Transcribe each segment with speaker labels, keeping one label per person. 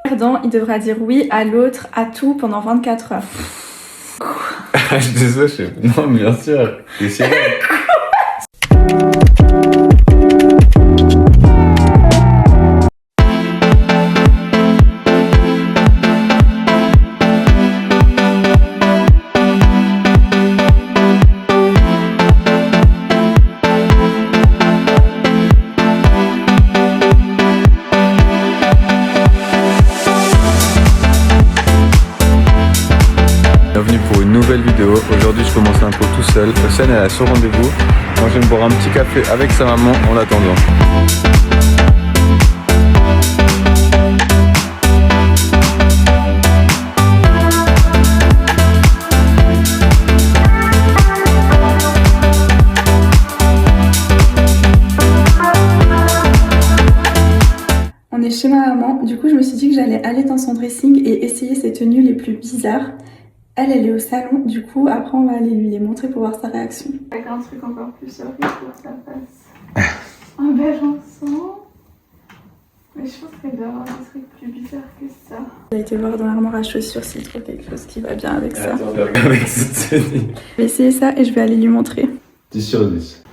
Speaker 1: Perdant, il devra dire oui à l'autre, à tout pendant 24 heures.
Speaker 2: Je suis désolé, non, bien sûr. C'est sûr. Bienvenue pour une nouvelle vidéo. Aujourd'hui je commence l'impro tout seul. Océane elle a son rendez-vous. Moi je vais me boire un petit café avec sa maman en l'attendant.
Speaker 1: On est chez ma maman, du coup je me suis dit que j'allais aller dans son dressing et essayer ses tenues les plus bizarres. Elle est au salon, du coup après on va aller lui les montrer pour voir sa réaction. Avec un truc encore plus horrible pour sa face. Un beige ensemble. Mais je pense qu'elle doit avoir des trucs plus bizarres que ça. J'ai été voir dans l'armoire à chaussures s'il trouve quelque chose qui va bien avec ça.
Speaker 2: Attends, avec cette tenue.
Speaker 1: Je vais essayer ça et je vais aller lui montrer.
Speaker 2: 10 sur 10.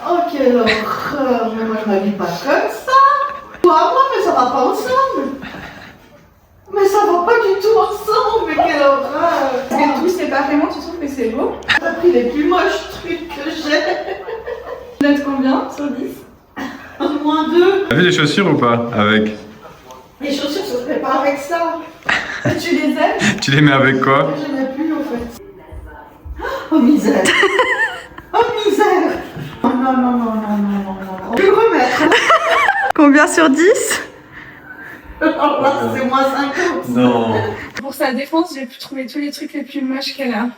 Speaker 3: Oh quelle horreur, mais moi je m'habille pas comme ça. Toi, moi, mais ça va pas ensemble. Mais ça va pas du tout ensemble, mais quelle horreur.
Speaker 1: Et tout séparément, tu trouves que c'est beau?
Speaker 3: T'as pris les plus moches trucs que j'ai.
Speaker 1: Note combien sur 10?
Speaker 3: Moins 2.
Speaker 2: T'as vu les chaussures ou pas avec?
Speaker 3: Les chaussures se feraient pas avec ça.
Speaker 1: Tu les aimes?
Speaker 2: Tu les mets avec quoi?
Speaker 3: Je n'ai plus en fait. Oh misère. Oh misère. Oh non, non, non, non, non, non, non. On peut le remettre.
Speaker 1: Combien sur 10?
Speaker 3: Alors là, c'est moins 50.
Speaker 2: Non.
Speaker 1: Pour sa défense, j'ai pu trouver tous les trucs les plus moches qu'elle a.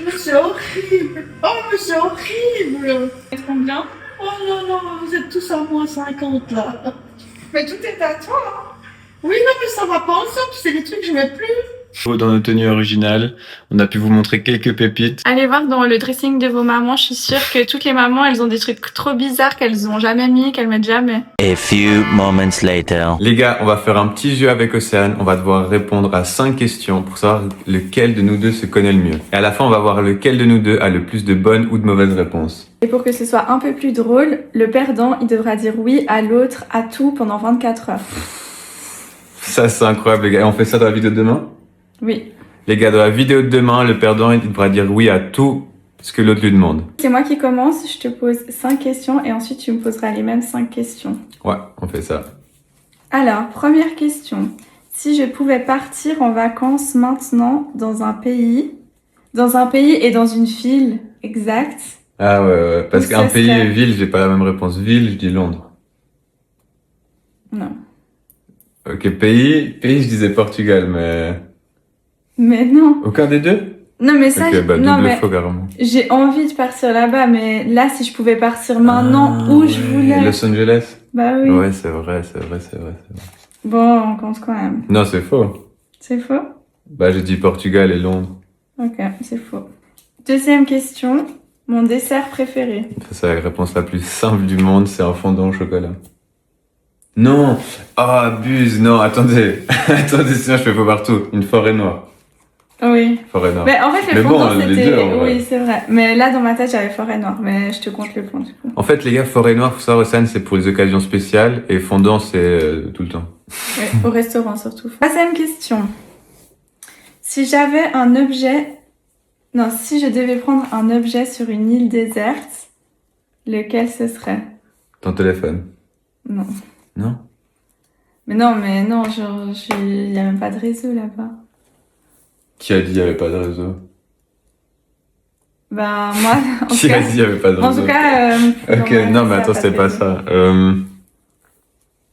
Speaker 3: Mais c'est horrible. Oh, mais c'est horrible.
Speaker 1: Combien?
Speaker 3: Oh non, non, vous êtes tous à moins 50 là.
Speaker 1: Mais tout est à toi.
Speaker 3: Oui, non, mais ça va pas ensemble, c'est des trucs que je mets plus.
Speaker 2: Dans nos tenues originales, on a pu vous montrer quelques pépites.
Speaker 1: Allez voir dans le dressing de vos mamans, je suis sûre que toutes les mamans, elles ont des trucs trop bizarres qu'elles ont jamais mis, qu'elles mettent jamais.
Speaker 4: A few moments later.
Speaker 2: Les gars, on va faire un petit jeu avec Océane. On va devoir répondre à 5 questions pour savoir lequel de nous deux se connaît le mieux. Et à la fin, on va voir lequel de nous deux a le plus de bonnes ou de mauvaises réponses.
Speaker 1: Et pour que ce soit un peu plus drôle, le perdant, il devra dire oui à l'autre, à tout pendant 24 heures.
Speaker 2: Ça, c'est incroyable, les gars. Et on fait ça dans la vidéo de demain?
Speaker 1: Oui.
Speaker 2: Les gars, dans la vidéo de demain, le perdant, il devra dire oui à tout ce que l'autre lui demande.
Speaker 1: C'est moi qui commence, je te pose 5 questions et ensuite tu me poseras les mêmes 5 questions.
Speaker 2: Ouais, on fait ça.
Speaker 1: Alors, première question. Si je pouvais partir en vacances maintenant dans un pays et dans une ville exacte.
Speaker 2: Ah ouais. Parce
Speaker 1: Où
Speaker 2: qu'un
Speaker 1: ça
Speaker 2: pays
Speaker 1: serait?
Speaker 2: et ville, j'ai pas la même réponse. Ville, je dis Londres.
Speaker 1: Non.
Speaker 2: Ok, pays, je disais Portugal, mais...
Speaker 1: Mais non.
Speaker 2: Aucun des deux?
Speaker 1: Non mais ça,
Speaker 2: Ok, bah
Speaker 1: non
Speaker 2: double
Speaker 1: mais
Speaker 2: faux carrément.
Speaker 1: j'ai envie de partir là-bas, mais là si je pouvais partir maintenant où je voulais.
Speaker 2: Los Angeles?
Speaker 1: Bah oui.
Speaker 2: Ouais, c'est vrai.
Speaker 1: Bon, on compte quand même.
Speaker 2: Non, c'est faux.
Speaker 1: C'est faux?
Speaker 2: Bah, j'ai dit Portugal et Londres.
Speaker 1: Ok, c'est faux. Deuxième question. Mon dessert préféré.
Speaker 2: C'est la réponse la plus simple du monde, c'est un fondant au chocolat. Non! Oh, abuse! Non, attendez! Attendez, sinon je fais pas partout. Une forêt noire.
Speaker 1: Oui.
Speaker 2: Forêt noire.
Speaker 1: Mais en fait,
Speaker 2: Mais
Speaker 1: le
Speaker 2: bon,
Speaker 1: fondant,
Speaker 2: les
Speaker 1: c'était...
Speaker 2: deux, en vrai.
Speaker 1: Oui, c'est vrai. Mais là, dans ma tête, j'avais forêt noire. Mais je te compte le point, du coup.
Speaker 2: En fait, les gars, forêt noire, faut savoir, Océane, c'est pour les occasions spéciales, et fondant, c'est tout le temps.
Speaker 1: Ouais, au restaurant, surtout. Troisième question. Si j'avais un objet... Non, si je devais prendre un objet sur une île déserte, lequel ce serait?
Speaker 2: Ton téléphone.
Speaker 1: Non.
Speaker 2: Non?
Speaker 1: Mais non, genre, il y a même pas de réseau là-bas.
Speaker 2: Qui a dit il y avait pas de réseau?
Speaker 1: Ben, moi, en tout
Speaker 2: Qui
Speaker 1: cas...
Speaker 2: a dit il y avait pas de réseau?
Speaker 1: En tout cas...
Speaker 2: Ok, non, mais attends, c'était pas ça.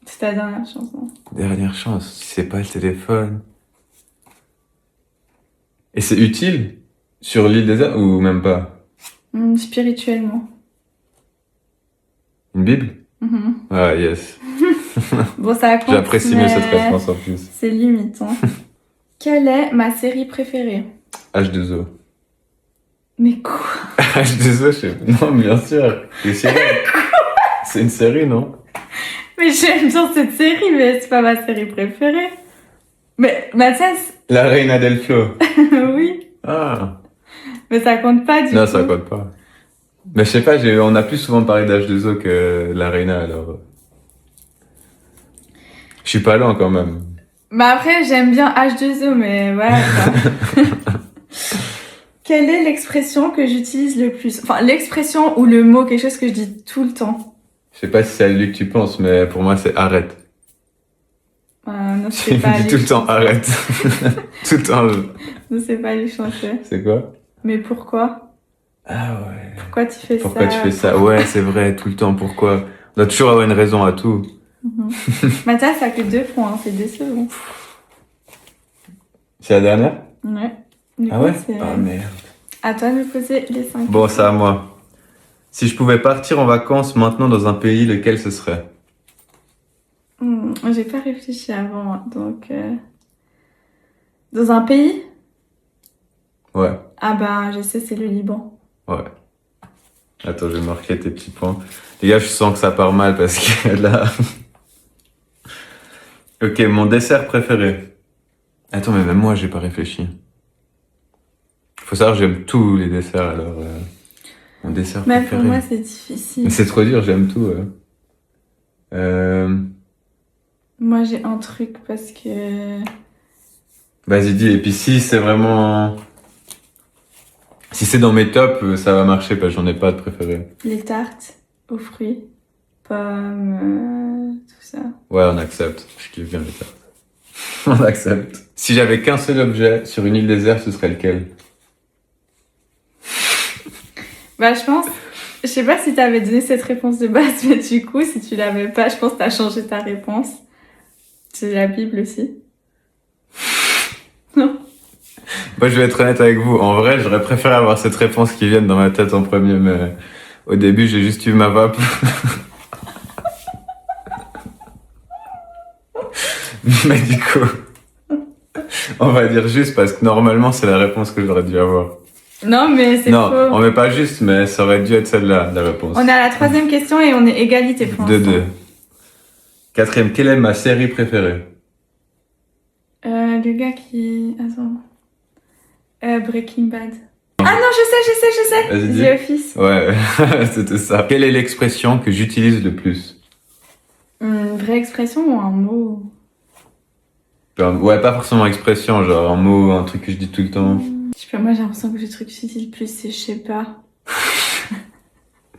Speaker 1: C'est ta dernière chanson.
Speaker 2: Dernière chance, si c'est pas le téléphone. Et c'est utile? Sur l'île déserte ou même pas?
Speaker 1: Spirituellement.
Speaker 2: Une Bible?
Speaker 1: Mhm.
Speaker 2: Ah, yes.
Speaker 1: Bon, ça compte,
Speaker 2: J'apprécie mieux
Speaker 1: mais
Speaker 2: cette réponse en plus.
Speaker 1: c'est limite, hein. Quelle est ma série préférée?
Speaker 2: H2O.
Speaker 1: Mais quoi?
Speaker 2: H2O, je sais. Non, bien sûr. C'est sérieux. C'est une série, non?
Speaker 1: Mais j'aime bien cette série, mais c'est pas ma série préférée. Mais Mathias,
Speaker 2: La Reina del Flow.
Speaker 1: oui.
Speaker 2: Ah.
Speaker 1: Mais ça compte pas du
Speaker 2: Non,
Speaker 1: coup.
Speaker 2: ça compte pas. Mais je sais pas, on a plus souvent parlé d'H2O que la Reina, alors. Je suis pas lent quand même.
Speaker 1: Bah après, j'aime bien H2O, mais voilà. quoi. Quelle est l'expression que j'utilise le plus? Enfin, l'expression ou le mot, quelque chose que je dis tout le temps.
Speaker 2: Je sais pas si c'est à lui que tu penses, mais pour moi c'est arrête.
Speaker 1: Non,
Speaker 2: Tu
Speaker 1: c'est pas
Speaker 2: me dis
Speaker 1: lui
Speaker 2: tout le temps arrête. Tout le temps.
Speaker 1: Non, c'est pas lui chanter.
Speaker 2: C'est quoi?
Speaker 1: Mais pourquoi?
Speaker 2: Ah ouais.
Speaker 1: Pourquoi tu fais
Speaker 2: Pourquoi
Speaker 1: ça?
Speaker 2: tu fais ça? Ouais, c'est vrai, tout le temps. Pourquoi? On doit toujours avoir une raison à tout.
Speaker 1: Mathias, ça a que 2 points, hein, c'est décevant.
Speaker 2: C'est la dernière?
Speaker 1: Ouais. Du
Speaker 2: Ah
Speaker 1: coup,
Speaker 2: ouais?
Speaker 1: c'est
Speaker 2: Ah merde.
Speaker 1: à toi de me poser les 5
Speaker 2: Bon, c'est à moi. Si je pouvais partir en vacances maintenant dans un pays, lequel ce serait?
Speaker 1: J'ai pas réfléchi avant, hein, donc... Dans un pays?
Speaker 2: Ouais,
Speaker 1: Ah bah, je sais, c'est le Liban.
Speaker 2: ouais. Attends, je vais marquer tes petits points. Les gars, je sens que ça part mal parce que là... Ok, mon dessert préféré. Attends, mais même moi, j'ai pas réfléchi. Faut savoir, j'aime tous les desserts, alors... Mon dessert
Speaker 1: Mais
Speaker 2: préféré.
Speaker 1: pour moi, c'est difficile.
Speaker 2: Mais c'est trop dur, j'aime tout.
Speaker 1: Moi, j'ai un truc parce que...
Speaker 2: Vas-y, dis. Et puis si c'est vraiment... Si c'est dans mes tops, ça va marcher parce que j'en ai pas de préféré.
Speaker 1: Les tartes aux fruits, pommes, tout ça.
Speaker 2: Ouais, on accepte. Je kiffe bien les tartes. On accepte. Si j'avais qu'un seul objet sur une île déserte, ce serait lequel?
Speaker 1: Bah, je pense... Je sais pas si t'avais donné cette réponse de base, mais du coup, si tu l'avais pas, je pense que t'as changé ta réponse. C'est la Bible aussi. Non.
Speaker 2: Moi, je vais être honnête avec vous. En vrai, j'aurais préféré avoir cette réponse qui vienne dans ma tête en premier, mais au début, j'ai juste eu ma vape. Mais du coup, on va dire juste parce que normalement, c'est la réponse que j'aurais dû avoir.
Speaker 1: Non, mais c'est
Speaker 2: Non,
Speaker 1: faux.
Speaker 2: on met pas juste, mais ça aurait dû être celle-là, la réponse.
Speaker 1: On est à la 3e question et on est égalité pour l'instant.
Speaker 2: 2-2. 4e, quelle est ma série préférée?
Speaker 1: Le gars qui... Attends. Breaking Bad. Ah non, je sais.
Speaker 2: Vas-y, dis.
Speaker 1: The Office.
Speaker 2: Ouais, c'était ça. Quelle est l'expression que j'utilise le plus?
Speaker 1: Une vraie expression ou un mot?
Speaker 2: Genre, ouais, pas forcément expression, genre un mot, un truc que je dis tout le temps.
Speaker 1: Je sais pas, moi j'ai l'impression que le truc que j'utilise le plus, c'est je sais pas.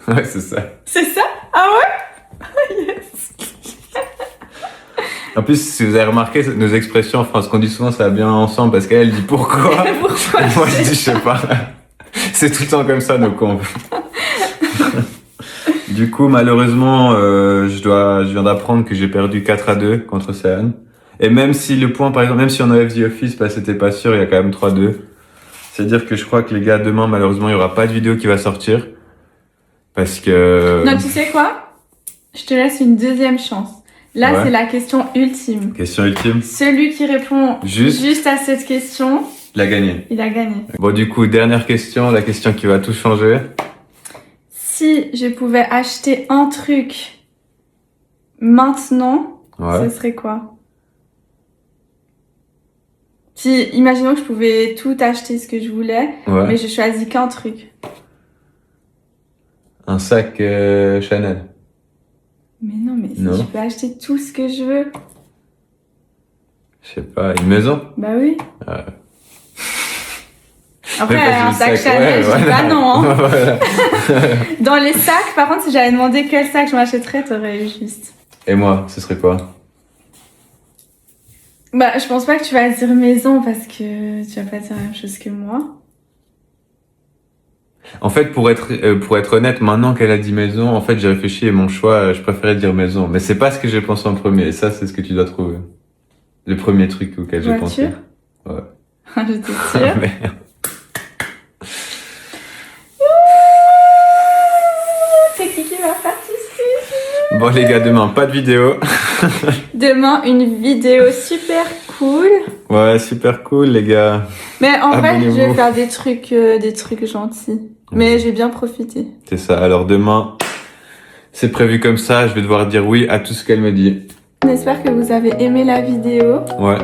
Speaker 2: Ouais, c'est ça.
Speaker 1: C'est ça? Ah ouais? Yes.
Speaker 2: En plus, si vous avez remarqué, nos expressions, enfin, ce qu'on dit souvent, ça va bien ensemble parce qu'elle dit pourquoi.
Speaker 1: Pourquoi?
Speaker 2: Moi, je dis je sais pas. C'est tout le temps comme ça, nos comptes. Du coup, malheureusement, je viens d'apprendre que j'ai perdu 4-2 contre Océane. Et même si le point, par exemple, même si on enlève The Office, bah, c'était pas sûr, il y a quand même 3-2. C'est-à-dire que je crois que les gars, demain, malheureusement, il y aura pas de vidéo qui va sortir. Parce que...
Speaker 1: Non, tu sais quoi? Je te laisse une 2e chance. Là,
Speaker 2: Ouais.
Speaker 1: c'est la question ultime.
Speaker 2: Question ultime.
Speaker 1: Celui qui répond
Speaker 2: Juste
Speaker 1: à cette question,
Speaker 2: Il a gagné.
Speaker 1: il a gagné.
Speaker 2: Bon, du coup, dernière question, la question qui va tout changer.
Speaker 1: Si je pouvais acheter un truc maintenant,
Speaker 2: Ouais.
Speaker 1: ce serait quoi? Si, imaginons que je pouvais tout acheter ce que je voulais,
Speaker 2: Ouais.
Speaker 1: mais je choisis qu'un truc.
Speaker 2: Un sac Chanel.
Speaker 1: Mais non, mais si
Speaker 2: Non.
Speaker 1: je peux acheter tout ce que je veux.
Speaker 2: Je sais pas, une maison?
Speaker 1: Bah oui.
Speaker 2: Ouais.
Speaker 1: Après,
Speaker 2: Mais pas
Speaker 1: un
Speaker 2: du
Speaker 1: sac
Speaker 2: sac,
Speaker 1: Chanel,
Speaker 2: ouais,
Speaker 1: je dis
Speaker 2: voilà.
Speaker 1: pas non. Hein.
Speaker 2: Voilà.
Speaker 1: Dans les sacs, par contre, si j'avais demandé quel sac je m'achèterais, t'aurais eu juste.
Speaker 2: Et moi, ce serait quoi?
Speaker 1: Bah, je pense pas que tu vas dire maison parce que tu vas pas dire la même chose que moi.
Speaker 2: En fait, pour être honnête, maintenant qu'elle a dit maison, en fait, j'ai réfléchi et mon choix, je préférais dire maison. Mais c'est pas ce que j'ai pensé en premier. Et ça, c'est ce que tu dois trouver. Le premier truc auquel j'ai pensé.
Speaker 1: Voiture?
Speaker 2: Ouais.
Speaker 1: J'étais
Speaker 2: Ah,
Speaker 1: sûre.
Speaker 2: merde.
Speaker 1: C'est qui va participer?
Speaker 2: Bon, les gars, demain, pas de vidéo.
Speaker 1: Demain, une vidéo super cool.
Speaker 2: Ouais, super cool, les gars.
Speaker 1: Mais en vrai, je vais
Speaker 2: Abonnez-vous.
Speaker 1: faire des trucs gentils. Mais j'ai bien profité.
Speaker 2: C'est ça. Alors, demain, c'est prévu comme ça, je vais devoir dire oui à tout ce qu'elle me dit.
Speaker 1: On espère que vous avez aimé la vidéo.
Speaker 2: Ouais,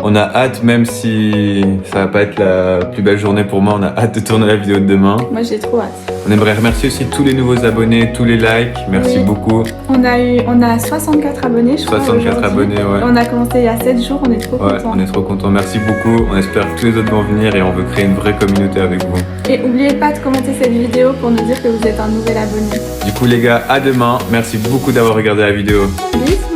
Speaker 2: on a hâte, même si ça va pas être la plus belle journée pour moi, on a hâte de tourner la vidéo de demain.
Speaker 1: Moi j'ai trop hâte.
Speaker 2: On aimerait remercier aussi tous les nouveaux abonnés, tous les likes, merci
Speaker 1: Oui.
Speaker 2: beaucoup.
Speaker 1: On a 64 abonnés, je crois.
Speaker 2: 64 abonnés, ouais.
Speaker 1: On a commencé il y a 7 jours, on est trop
Speaker 2: Ouais,
Speaker 1: contents.
Speaker 2: on est trop contents, merci beaucoup. On espère que tous les autres vont venir et on veut créer une vraie communauté avec vous.
Speaker 1: Et n'oubliez pas de commenter cette vidéo pour nous dire que vous êtes un nouvel abonné.
Speaker 2: Du coup les gars, à demain. Merci beaucoup d'avoir regardé la vidéo.
Speaker 1: Bisous.